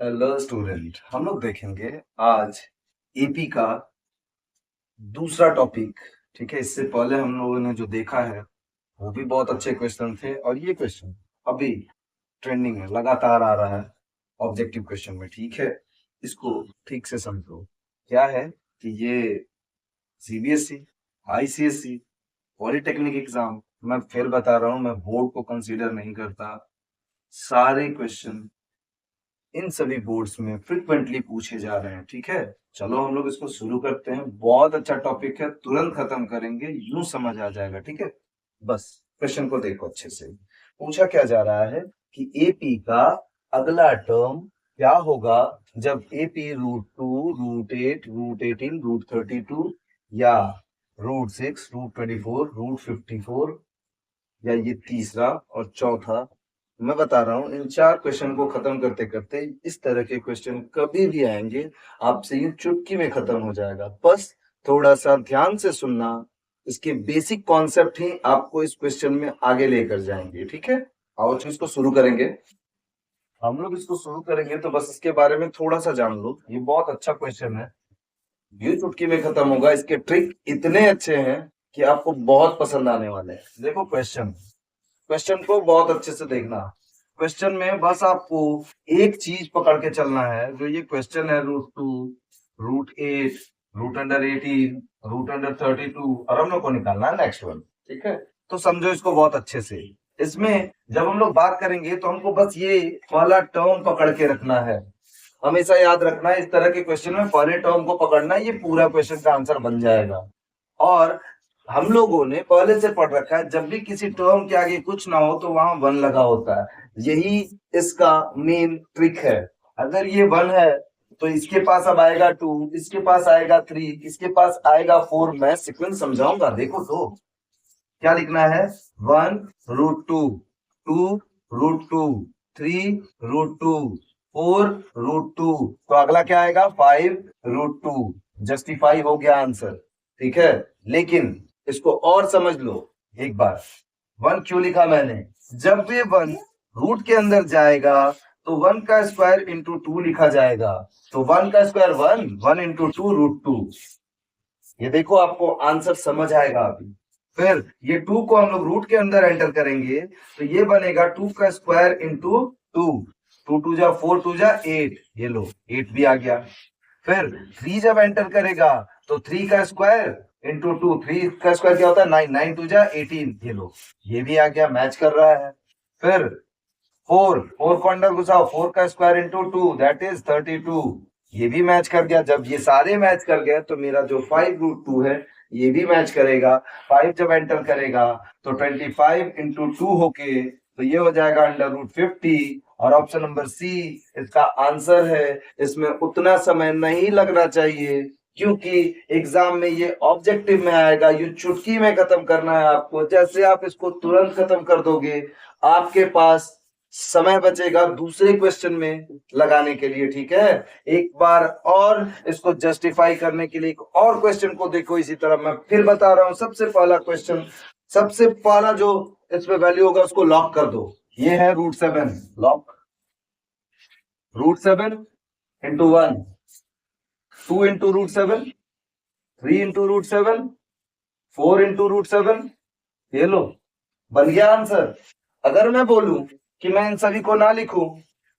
Hello student, हम लोग देखेंगे आज एपी का दूसरा टॉपिक। ठीक है, इससे पहले हम लोगों ने जो देखा है वो भी बहुत अच्छे क्वेश्चन थे, और ये क्वेश्चन अभी ट्रेंडिंग में लगातार आ रहा है ऑब्जेक्टिव क्वेश्चन में। ठीक है, इसको ठीक से समझो। क्या है कि ये सीबीएसई, आईसीएसई, पॉलिटेक्निक एग्जाम, मैं फिर बता रहा हूँ, मैं बोर्ड को कंसीडर नहीं करता। सारे क्वेश्चन इन सभी बोर्ड्स में फ्रिक्वेंटली पूछे जा रहे हैं। ठीक है, चलो हम लोग इसको शुरू करते हैं। बहुत अच्छा टॉपिक है, तुरंत खत्म करेंगे, यूं समझ आ जाएगा। ठीक है, बस क्वेश्चन को देखो अच्छे से। पूछा क्या जा रहा है कि एपी का अगला टर्म क्या होगा जब एपी √2, √8, √18, √32 या √6, √24, √54, या ये तीसरा और चौथा। मैं बता रहा हूं, इन चार क्वेश्चन को खत्म करते करते इस तरह के क्वेश्चन कभी भी आएंगे आपसे ये चुटकी में खत्म हो जाएगा। बस थोड़ा सा ध्यान से सुनना, इसके बेसिक कॉन्सेप्ट ही आपको इस क्वेश्चन में आगे लेकर जाएंगे। ठीक है, आओ इसको शुरू करेंगे। हम लोग इसको शुरू करेंगे तो बस इसके बारे में थोड़ा सा जान लो। ये बहुत अच्छा क्वेश्चन है, ये चुटकी में खत्म होगा। इसके ट्रिक इतने अच्छे हैं कि आपको बहुत पसंद आने वाले हैं। देखो क्वेश्चन, क्वेश्चन को बहुत अच्छे से देखना। क्वेश्चन में बस आपको एक चीज पकड़ के चलना है। जो ये क्वेश्चन है √2, √8, √18, √32, और हम लोग को निकालना है नेक्स्ट वन। ठीक है, तो समझो इसको बहुत अच्छे से। इसमें जब हम लोग बात करेंगे तो हमको बस ये पहला टर्म पकड़ के रखना है। हमेशा याद रखना है, इस तरह के क्वेश्चन में पहले टर्म को पकड़ना, ये पूरा क्वेश्चन का आंसर बन जाएगा। और हम लोगों ने पहले से पढ़ रखा है, जब भी किसी टर्म के आगे कुछ ना हो तो वहां वन लगा होता है। यही इसका मेन ट्रिक है। अगर ये वन है तो इसके पास अब आएगा 2, इसके पास आएगा 3, इसके पास आएगा 4। मैं सीक्वेंस समझाऊंगा, देखो तो क्या लिखना है। 1 √2, 2 √2, 3 √2, 4 √2, तो अगला क्या आएगा 5 √2। जस्टिफाई हो गया आंसर। ठीक है, लेकिन इसको और समझ लो एक बार। 1 क्यों लिखा मैंने? जब भी 1 रूट के अंदर जाएगा तो 1 का स्क्वायर इंटू 2 लिखा जाएगा। तो 1 का स्क्वायर 1, 1 इंटू 2 √2। ये देखो आपको आंसर समझ आएगा अभी। फिर ये 2 को हम लोग रूट के अंदर एंटर करेंगे तो ये बनेगा 2 का स्क्वायर इंटू 2। 2 2 जा 4, 2 जा 8, ये लो 8 भी आ गया। फिर 3 जब एंटर करेगा तो 3 का स्क्वायर इंटू 2, 3 का स्क्वायर क्या होता है 9, 9 2 जा 18, ये लो ये भी आ गया, मैच कर रहा है। फिर 4 4 को अंदर घुसाओ, 4 का स्क्वायर इंटू 2 दैट इज 32, ये भी मैच कर गया। जब ये सारे मैच कर गए तो मेरा जो 5 √2 है ये भी मैच करेगा। 5 जब एंटर करेगा तो 25 इंटू 2 होके तो ये हो जाएगा √50। और ऑप्शन नंबर सी इसका आंसर है। इसमें उतना समय नहीं लगना चाहिए क्योंकि एग्जाम में ये ऑब्जेक्टिव में आएगा। ये चुटकी में खत्म करना है आपको। जैसे आप इसको तुरंत खत्म कर दोगे आपके पास समय बचेगा दूसरे क्वेश्चन में लगाने के लिए। ठीक है, एक बार और इसको जस्टिफाई करने के लिए एक और क्वेश्चन को देखो। इसी तरह मैं फिर बता रहा हूं, सबसे पहला क्वेश्चन, सबसे पहला जो इसमें वैल्यू होगा उसको लॉक कर दो। ये है √7, lock. √7 into 1, 2 into √7, 3 into √7, 4 into √7, ये लो बन गया आंसर। अगर मैं बोलूं कि मैं इन सभी को ना लिखूं,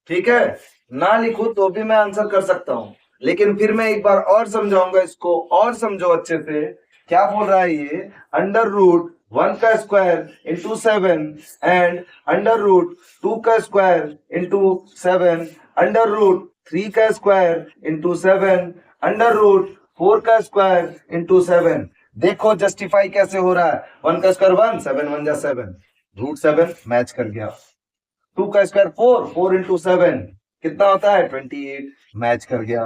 ठीक है, ना लिखूं तो भी मैं आंसर कर सकता हूं, लेकिन फिर मैं एक बार और समझाऊंगा इसको, और समझो अच्छे से। क्या बोल रहा है ये? √1 का स्क्वायर इंटू 7 एंड √2 का स्क्वायर इंटू 7, √3 का स्क्वायर इंटू 7, √4 का स्क्वायर इंटू 7। देखो जस्टिफाई कैसे हो रहा है। 1 का स्क्वायर 1, 7 1 जा 7, √7 मैच कर गया। 2 का स्क्वायर 4, 4 इंटू 7 कितना होता है 28, मैच कर गया।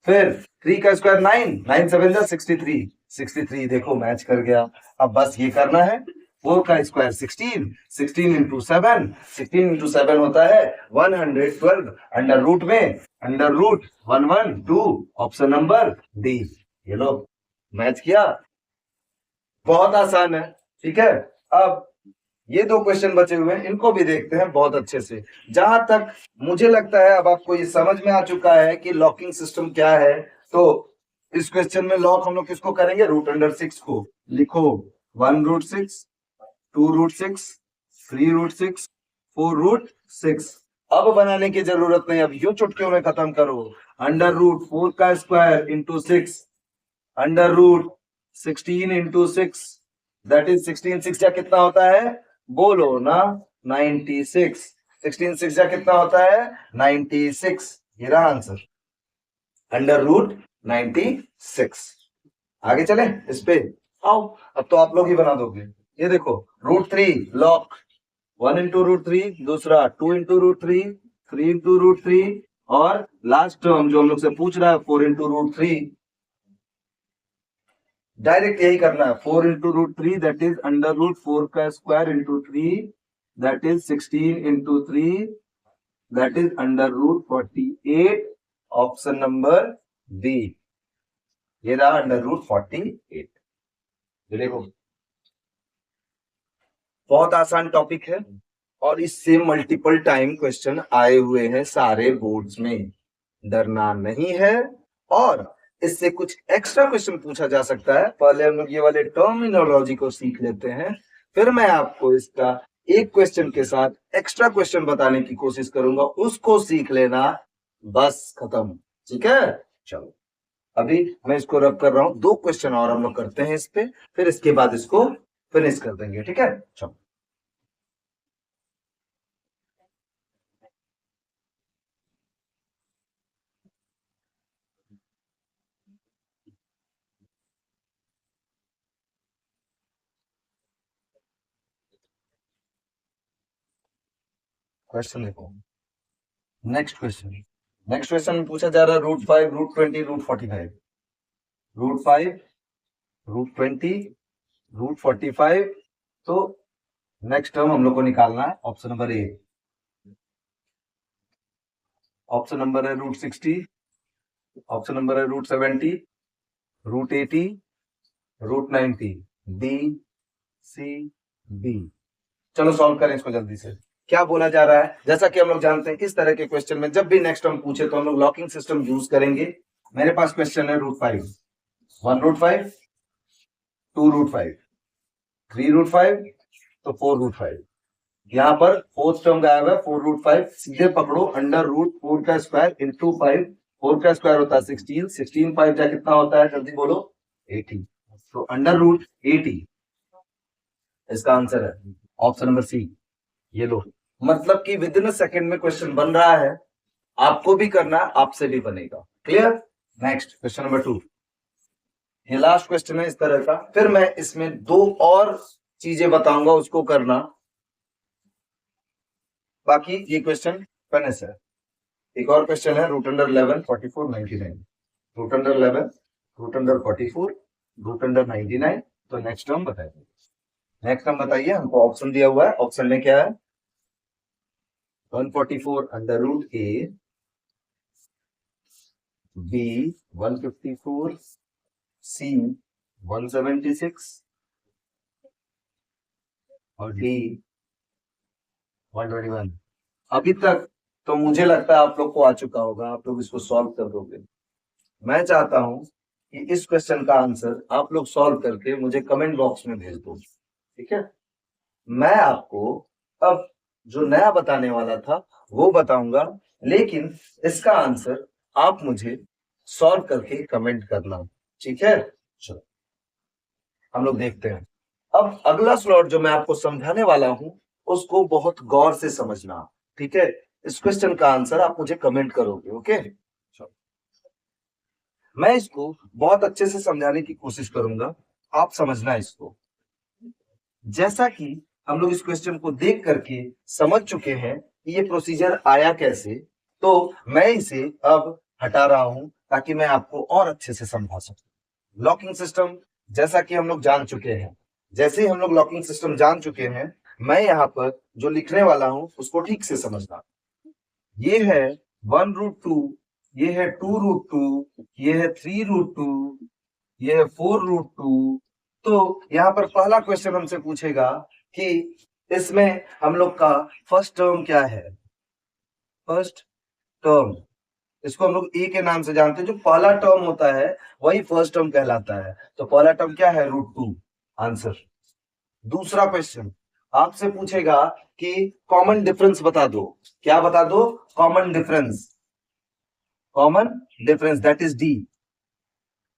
फिर 3 का स्क्वायर 9, 9 7 जा 63, 63 देखो मैच कर गया। अब बस ये करना है। 4 का स्क्वायर 16, 16 इंटू 7, 16 इंटू 7 होता है 112, अंडर रूट में √112, ऑप्शन नंबर डी। ये लो मैच किया, बहुत आसान है। ठीक है। अब ये दो क्वेश्चन बचे हुए हैं, इनको भी देखते हैं बहुत अच्छे से। जहां तक मुझे लगता है अब आपको ये समझ में आ चुका है कि लॉकिंग सिस्टम क्या है, तो इस क्वेश्चन में लॉक हम लोग किसको करेंगे, रूट अंडर 6 को। लिखो 1√6, 2√6, 3√6, 4√6। अब बनाने की जरूरत नहीं, अब यूं चुटकियों में खत्म करो। √4 का square into 6, √16 into 6, that is 16 6 जा कितना होता है, बोलो ना, 96। 16 6 जा कितना होता है, 96। ये रहा आंसर, √96। आगे चले इस पे, आओ अब तो आप लोग ही बना दोगे। ये देखो √3 लॉक, 1 इंटू √3, दूसरा 2 इंटू √3, 3 इंटू √3, और लास्ट टर्म जो हम लोग से पूछ रहा है 4 इंटू √3। डायरेक्ट यही करना है, 4 इंटू √3 दैट इज √4 का square into 3, that is 16 into 3, that is √48। Option number B, ये रहा √48। देखो बहुत आसान टॉपिक है, और इससे मल्टीपल टाइम क्वेश्चन आए हुए हैं सारे बोर्ड्स में, डरना नहीं है। और इससे कुछ एक्स्ट्रा क्वेश्चन पूछा जा सकता है। पहले हम लोग ये वाले टर्मिनोलॉजी को सीख लेते हैं, फिर मैं आपको इसका एक क्वेश्चन के साथ एक्स्ट्रा क्वेश्चन बताने की कोशिश करूंगा, उसको सीख लेना, बस खत्म। ठीक है, चलो अभी मैं इसको रब कर रहा हूं, दो क्वेश्चन और हम लोग करते हैं इस पे, फिर इसके बाद इसको फिनिश कर देंगे। ठीक है, चलो क्वेश्चन देखो। नेक्स्ट क्वेश्चन में पूछा जा रहा है √5, √20, √45। √5, √20, √45। तो नेक्स्ट टर्म हम लोग को निकालना है, option number A. Option number है √60, ऑप्शन नंबर है √70, √80, √90, डी, सी, बी। चलो सॉल्व करें इसको जल्दी से। क्या बोला जा रहा है, जैसा कि हम लोग जानते हैं इस तरह के क्वेश्चन में जब भी नेक्स्ट टर्म पूछे तो हम लोग लॉकिंग सिस्टम यूज करेंगे। मेरे पास क्वेश्चन है √5, 1√5, 2√5, 3√5, तो 4√5। यहाँ पर फोर्थ टर्म गायब है, 4√5 सीधे पकड़ो, √4 का स्क्वायर इंटू 5, 4 का स्क्वायर होता है 16, 16 5 जा कितना होता है, जल्दी बोलो, 80। तो √80 इसका आंसर है, ऑप्शन नंबर सी। ये लो, मतलब कि विद इन अ सेकेंड में क्वेश्चन बन रहा है, आपको भी करना है, आपसे भी बनेगा। क्लियर। नेक्स्ट क्वेश्चन नंबर 2, ये लास्ट क्वेश्चन है इस तरह का, फिर मैं इसमें दो और चीजें बताऊंगा, उसको करना, बाकी ये क्वेश्चन फिनिश है। एक और क्वेश्चन है √11, 44, 99। √11, √44, √99। तो नेक्स्ट टर्म बताइए, नेक्स्ट टर्म बताइए, हमको ऑप्शन दिया हुआ है, ऑप्शन में क्या है, 144 √a, b 154, c 176, और d 121। अभी तक तो मुझे लगता है आप लोग को आ चुका होगा, आप लोग इसको सॉल्व कर दोगे। मैं चाहता हूं कि इस क्वेश्चन का आंसर आप लोग सॉल्व करके मुझे कमेंट बॉक्स में भेज दो। ठीक है, मैं आपको अब जो नया बताने वाला था वो बताऊंगा, लेकिन इसका आंसर आप मुझे सॉल्व करके कमेंट करना। ठीक है, चलो हम लोग देखते हैं। अब अगला स्लॉट जो मैं आपको समझाने वाला हूं, उसको बहुत गौर से समझना। ठीक है, इस क्वेश्चन का आंसर आप मुझे कमेंट करोगे। ओके, मैं इसको बहुत अच्छे से समझाने की कोशिश करूंगा, आप समझना इसको। जैसा कि हम लोग इस क्वेश्चन को देख करके समझ चुके हैं कि ये प्रोसीजर आया कैसे, तो मैं इसे अब हटा रहा हूं ताकि मैं आपको और अच्छे से समझा सकूं। लॉकिंग सिस्टम जैसा कि हम लोग जान चुके हैं, जैसे ही हम लोग लॉकिंग सिस्टम जान चुके हैं, मैं यहाँ पर जो लिखने वाला हूं उसको ठीक से समझना। ये है 1√2, ये है 2√2, ये है 3√2, ये है 4√2, तो यहाँ पर पहला क्वेश्चन हमसे पूछेगा कि इसमें हम लोग का फर्स्ट टर्म क्या है। फर्स्ट टर्म, इसको हम लोग ए के नाम से जानते हैं। जो पहला टर्म होता है वही फर्स्ट टर्म कहलाता है। तो पहला टर्म क्या है, √2, आंसर। दूसरा क्वेश्चन आपसे पूछेगा कि कॉमन डिफरेंस बता दो। क्या बता दो, common difference. Common difference that is D.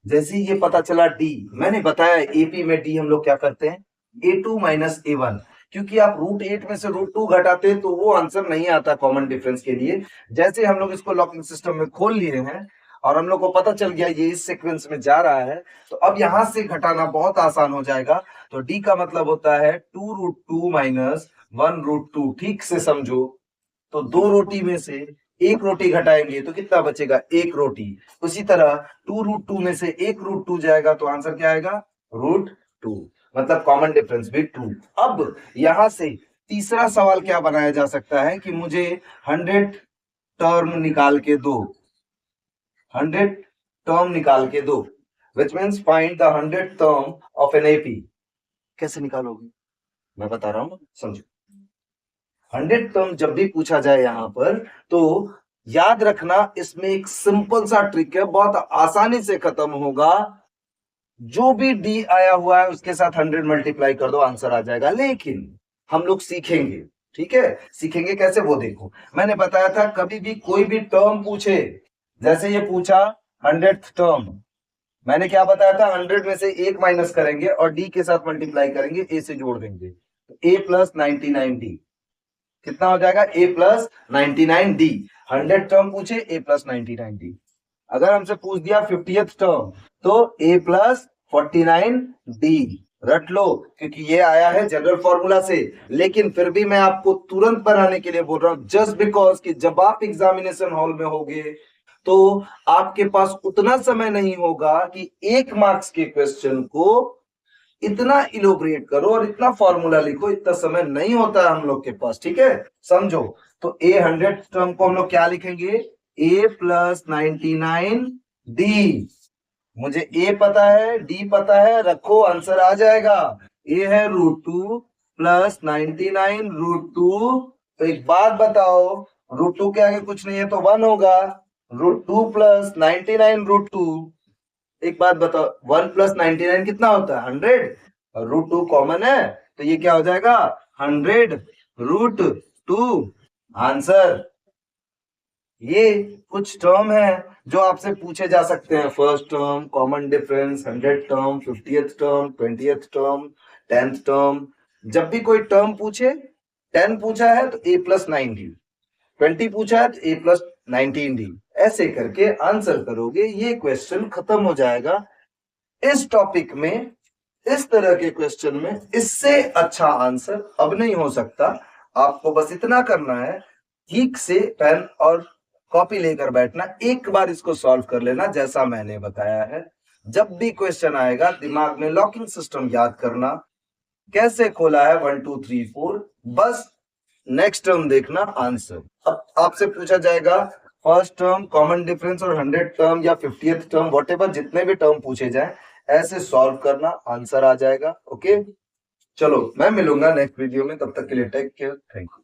जैसे ही ये पता चला डी, मैंने बताया एपी में डी हम लोग क्या करते हैं, A2 माइनस A1, क्योंकि आप √8 में से √2 घटाते हैं तो वो आंसर नहीं आता कॉमन डिफरेंस के लिए। जैसे हम लोग इसको लॉकिंग सिस्टम में खोल लिए हैं और हम लोग को पता चल गया ये इस सीक्वेंस में जा रहा है, तो अब यहां से घटाना बहुत आसान हो जाएगा। तो डी का मतलब होता है 2√2 माइनस 1√2। ठीक से समझो, तो 2 रोटी में से 1 रोटी घटाएंगे तो कितना बचेगा, 1 रोटी। उसी तरह 2√2 में से 1 √2 जाएगा तो आंसर क्या आएगा, √2। मतलब कॉमन डिफरेंस भी 2। अब यहां से तीसरा सवाल क्या बनाया जा सकता है कि मुझे 100 टर्म निकाल के दो, 100 टर्म निकाल के दो, which means find the 100 term of an AP. कैसे निकालोगे, मैं बता रहा हूं, समझो। 100 टर्म जब भी पूछा जाए यहां पर, तो याद रखना इसमें एक सिंपल सा ट्रिक है, बहुत आसानी से खत्म होगा। जो भी डी आया हुआ है उसके साथ 100 मल्टीप्लाई कर दो, आंसर आ जाएगा। लेकिन हम लोग सीखेंगे, ठीक है, सीखेंगे कैसे वो देखो। मैंने बताया था कभी भी कोई भी टर्म पूछे, जैसे ये पूछा 100th टर्म, मैंने क्या बताया था, 100 में से 1 माइनस करेंगे और डी के साथ मल्टीप्लाई करेंगे, ए से जोड़ देंगे, तो a प्लस 99d कितना हो जाएगा, a प्लस 99d। 100 टर्म पूछे, a प्लस 99d। अगर हमसे पूछ दिया 50th टर्म, तो a प्लस 49d रट लो, क्योंकि ये आया है जनरल फॉर्मूला से। लेकिन फिर भी मैं आपको तुरंत बनाने के लिए बोल रहा हूं, जस्ट बिकॉज कि जब आप एग्जामिनेशन हॉल में होगे तो आपके पास उतना समय नहीं होगा कि 1 मार्क्स के क्वेश्चन को इतना इलोबरेट करो और इतना फॉर्मूला लिखो, इतना समय नहीं होता है हम लोग के पास, ठीक है, समझो। तो a 100 टर्म को हम लोग क्या लिखेंगे, a प्लस 99d। मुझे a पता है, d पता है, रखो, आंसर आ जाएगा। a है √2 प्लस 99 √2। तो एक बात बताओ, √2 के आगे कुछ नहीं है तो 1 होगा, √2 प्लस 99 √2। एक बात बताओ, 1 प्लस 99 कितना होता है, 100, और √2 कॉमन है तो ये क्या हो जाएगा, 100 √2, आंसर। ये कुछ टर्म है जो आपसे पूछे जा सकते हैं, first term, common difference, 100 term, 50th term, 20th term, 10th term. जब भी कोई टर्म पूछे, 10 पूछा है तो a प्लस 9d, 20 पूछा है तो a प्लस 19d, ऐसे करके आंसर करोगे, ये क्वेश्चन खत्म हो जाएगा। इस टॉपिक में, इस तरह के क्वेश्चन में इससे अच्छा आंसर अब नहीं हो सकता। आपको बस इतना करना है, ठीक से पेन और कॉपी लेकर बैठना, एक बार इसको सॉल्व कर लेना जैसा मैंने बताया है। जब भी क्वेश्चन आएगा दिमाग में लॉकिंग सिस्टम याद करना, कैसे खोला है 1 2 3 4, बस नेक्स्ट टर्म देखना, आंसर। अब आपसे पूछा जाएगा फर्स्ट टर्म, कॉमन डिफरेंस और 100 टर्म या 50th टर्म, व्हाटएवर जितने भी टर्म पूछे जाए, ऐसे सॉल्व करना, आंसर आ जाएगा। ओके, चलो मैं मिलूंगा नेक्स्ट वीडियो में, तब तक के लिए टेक केयर, थैंक यू।